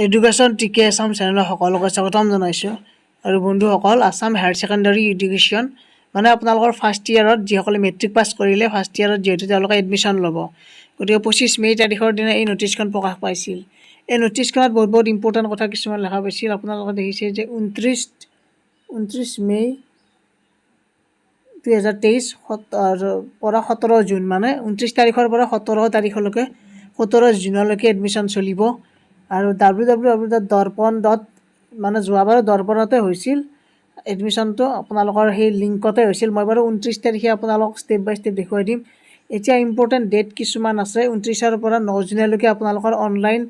Education টিকে আছাম চেনেলৰ সকলোকে স্বাগতম জনাইছোঁ আৰু বন্ধুসকল আছাম হায়াৰ ছেকেণ্ডাৰী এডুকেশ্যন মানে আপোনালোকৰ ফাৰ্ষ্ট ইয়াৰত যিসকলে মেট্ৰিক পাছ কৰিলে ফাৰ্ষ্ট ইয়াৰত যিহেতু তেওঁলোকে এডমিশ্যন ল'ব গতিকে 25 মে' তাৰিখৰ দিনা এই নটিচখন প্ৰকাশ পাইছিল। এই নটিচখনত বহুত ইম্পৰ্টেণ্ট কথা কিছুমান লেখা পাইছিল। আপোনালোকে দেখিছে যে 29 মে' 2023 পৰা 17 জুন মানে 29 তাৰিখৰ পৰা 17 তাৰিখলৈকে 17 জুনলৈকে এডমিশ্যন চলিব। আৰু www.darpan. মানে যোৱাবাৰ দৰ্পণতে হৈছিল এডমিশ্যনটো, আপোনালোকৰ সেই লিংকতে হৈছিল। মই বাৰু 29 তাৰিখে আপোনালোকক ষ্টেপ বাই ষ্টেপ দেখুৱাই দিম। এতিয়া ইম্পৰ্টেণ্ট ডেট কিছুমান আছে। 29ৰ পৰা 9 জুনলৈকে আপোনালোকৰ অনলাইন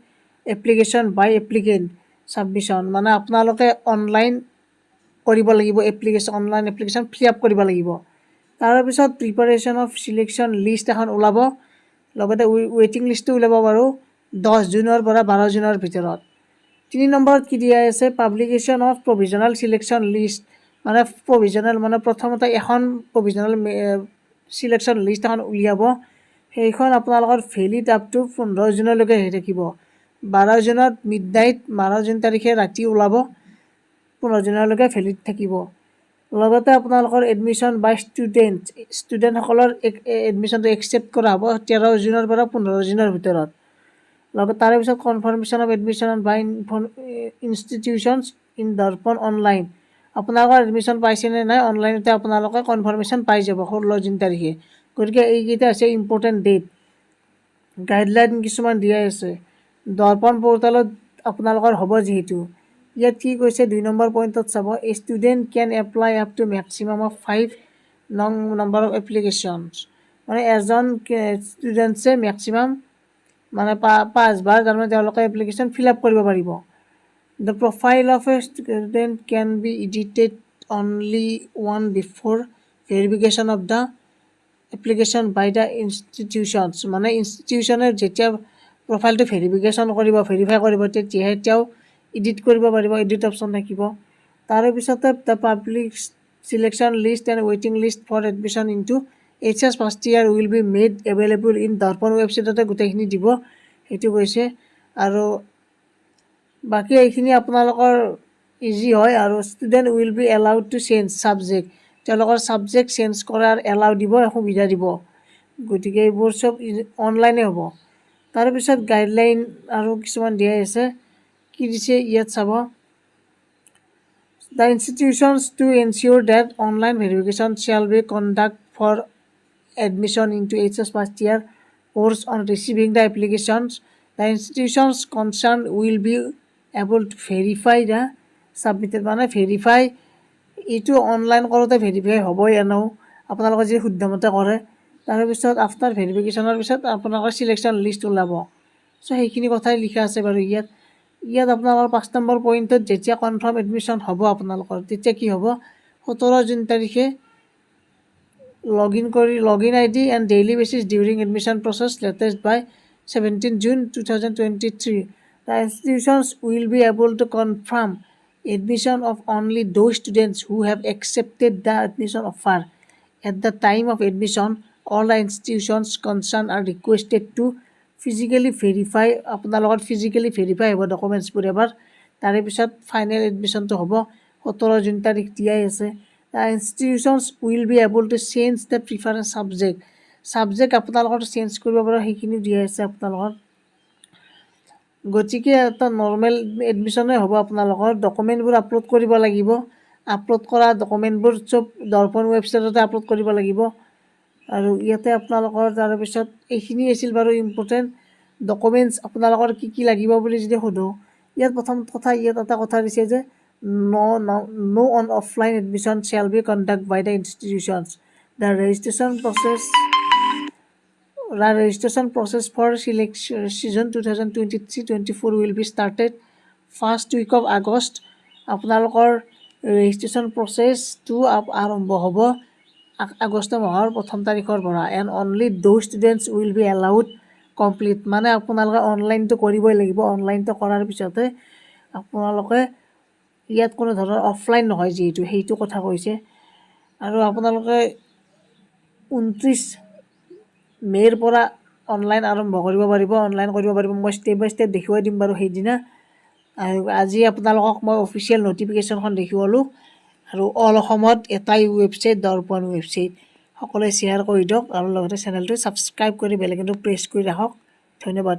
এপ্লিকেশ্যন বাই এপ্লিকেণ্ট ছাবমিশ্যন, মানে আপোনালোকে অনলাইন কৰিব লাগিব অনলাইন এপ্লিকেশ্যন ফিল আপ কৰিব লাগিব। তাৰপিছত প্ৰিপাৰেশ্যন অফ চিলেকশ্যন লিষ্ট এখন ওলাব, লগতে ৱেইটিং লিষ্টটো ওলাব বাৰু 10 জুনৰ পৰা 12 জুনৰ ভিতৰত। 3 নম্বৰত কি দিয়া আছে, publication of provisional selection list, মানে প্ৰভিজনেল মানে প্ৰথমতে এখন প্ৰভিজনেল চিলেকশ্যন লিষ্ট এখন উলিয়াব। সেইখন আপোনালোকৰ ভেলিড আপ টু 15 জুনলৈকে হৈ থাকিব। 12 জুনত মিডনাইট 12 জুন তাৰিখে ৰাতি ওলাব, 15 জুনলৈকে ভেলিড থাকিব। লগতে আপোনালোকৰ এডমিশ্যন বাই ষ্টুডেণ্টসকলৰ এডমিশ্যনটো একচেপ্ট কৰা হ'ব 13 জুনৰ পৰা 15 জুনৰ ভিতৰত। লগত তাৰে পিছত confirmation of admission by institutions in Darpan online, আপোনালোকৰ এডমিশ্যন পাইছেনে নাই অনলাইনতে আপোনালোকে কনফাৰ্মেশ্যন পাই যাব 16 জুন তাৰিখে। গতিকে এইকেইটা হৈছে ইম্পৰ্টেণ্ট ডেট। গাইডলাইন কিছুমান দিয়াই আছে দৰ্পণ পৰ্টেলত আপোনালোকৰ হ'ব। যিহেতু ইয়াত কি কৈছে 2 নম্বৰ পইণ্টত চাব, a student can apply up to maximum of 5 number of applications, মানে এজন ষ্টুডেণ্টছে মেক্সিমাম মানে 5 বাৰ তাৰমানে তেওঁলোকে এপ্লিকেশ্যন ফিল আপ কৰিব পাৰিব। The profile of a student can be edited only one before verification of the application by the institutions, মানে ইনষ্টিটিউশ্যনে যেতিয়া প্ৰফাইলটো ভেৰিফাই কৰিব তেতিয়াহে তেওঁ এডিট কৰিব পাৰিব, এডিট অপশ্যন থাকিব। তাৰে পিছতে the public selection list and ৱেইটিং list for admission into HS first year will be made available in Darpan ৱেবছাইটতে গোটেইখিনি দিব, সেইটো কৈছে। আৰু বাকী এইখিনি আপোনালোকৰ ইজি হয়। আৰু student will be allowed to change subject, তেওঁলোকৰ ছাবজেক্ট চেঞ্জ কৰাৰ এলাউ দিব, সুবিধা দিব। গতিকে এইবোৰ চব অনলাইনে হ'ব। তাৰপিছত গাইডলাইন আৰু কিছুমান দিয়াই আছে, কি দিছে ইয়াত চাব। The institutions to ensure that online verification shall be conduct for admission into HS first year course on receiving the applications. The institutions concerned will be able to verify the submitted, মানে verify এইটো online কৰোঁতে verify হ'বই এনেও আপোনালোকে যদি শুদ্ধমতে কৰে। তাৰপিছত after ভেৰিফিকেশ্যনৰ পিছত আপোনালোকৰ চিলেকশ্যন লিষ্ট ওলাব। চ' সেইখিনি কথাই লিখা আছে বাৰু ইয়াত আপোনালোকৰ 5 নম্বৰ পইণ্টত যেতিয়া কনফাৰ্ম এডমিশ্যন হ'ব আপোনালোকৰ, তেতিয়া কি হ'ব, 17 জুন তাৰিখে login ID and daily basis during admission process latest by 17 June 2023. The institutions will be able to confirm admission of only those students who have accepted the admission offer. At the time of admission, all the institutions concerned are requested to physically verify, আপোনালোকৰ physically verify হ'ব ডকুমেণ্টছবোৰ এবাৰ। তাৰে পিছত final এডমিশ্যনটো হ'ব 17 June তাৰিখ দিয়াই আছে। The institutions will be able to change the preferred subject আপোনালোকৰ চেঞ্জ কৰিব পাৰে, সেইখিনি দিয়া আছে আপোনালোকৰ। গতিকে এটা নৰ্মেল এডমিশ্যনে হ'ব। আপোনালোকৰ ডকুমেণ্টবোৰ আপলোড কৰিব লাগিব, আপলোড কৰা ডকুমেণ্টবোৰ চব দৰ্পণ ৱেবছাইটতে আপলোড কৰিব লাগিব। আৰু ইয়াতে আপোনালোকৰ তাৰপিছত এইখিনি আছিল বাৰু ইম্পৰ্টেণ্ট ডকুমেণ্টছ আপোনালোকৰ কি লাগিব বুলি যদি সোধোঁ, ইয়াত প্ৰথম কথা ইয়াত এটা কথা দিছে যে no on offline admission shall be conducted by the institutions. The registration process for selection season 2023-24 will be started first week of August. আপোনালোকৰ ৰেজিষ্ট্ৰেশ্যন প্ৰচেছটো আৰম্ভ হ'ব আগষ্ট মাহৰ 1 তাৰিখৰ পৰা। And only those students will be allowed complete, মানে আপোনালোকে অনলাইনটো কৰিবই লাগিব। অনলাইনটো কৰাৰ পিছতে আপোনালোকে ইয়াত কোনো ধৰণৰ অফলাইন নহয় যিহেতু, সেইটো কথা কৈছে। আৰু আপোনালোকে 29 মে'ৰ পৰা অনলাইন আৰম্ভ কৰিব পাৰিব, মই ষ্টেপ বাই ষ্টেপ দেখুৱাই দিম বাৰু সেইদিনা। আৰু আজি আপোনালোকক মই অফিচিয়েল ন'টিফিকেশ্যনখন দেখুৱালোঁ আৰু অল অসমত এটাই ৱেবছাইট দৰ্পণ ৱেবছাইট সকলোৱে শ্বেয়াৰ কৰি দিয়ক আৰু লগতে চেনেলটো ছাবস্ক্ৰাইব কৰি বেল আইকনটো প্ৰেছ কৰি ৰাখক ধন্যবাদ